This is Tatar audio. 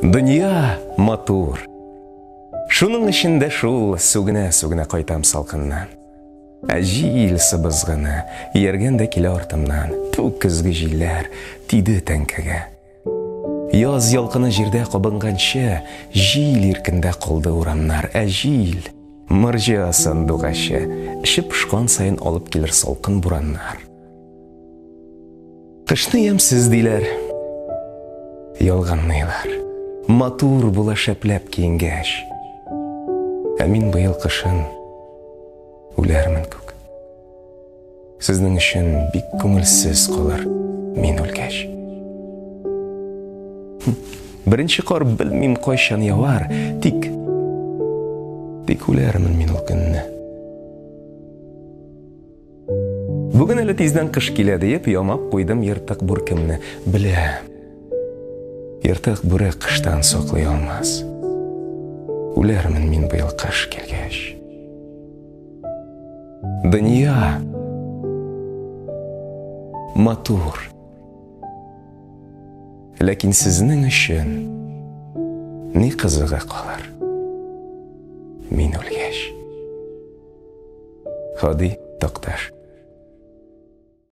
Dünya матур. Шуның ішінде шул сүгіне қайтам салқыннан. Әжил сыбызғыны, ергенде келе артымнан, түк күзгі жилер тиді тәңкіге. Яз ялқыны жерде қобынғаншы, жил еркінде қолды урамнар. Әжил, мұржа сандуғашы, ішіп ұшқан сайын алып келер салқын бураннар. Қышны емсіз дейлер, ялғаннайлар. Матур була шәпләп киенгәч. Мин быел кышын үләрмен күк. Сезнең өчен бик күңелсез калыр мин үлгәч. Беренче кар белмим кайчан явар, тик үләрмен мин ул көнне. Бүген әле тиздән кыш килә дип ямап куйдым ертык бүркемне. Беләм. Ертык бүре кыштан саклый алмас. Үләрмен мин быел кыш килгәч. Дөнья матур. Ләкин сезнең өчен ни кызыгы калыр мин үлгәч. Хади Такташ.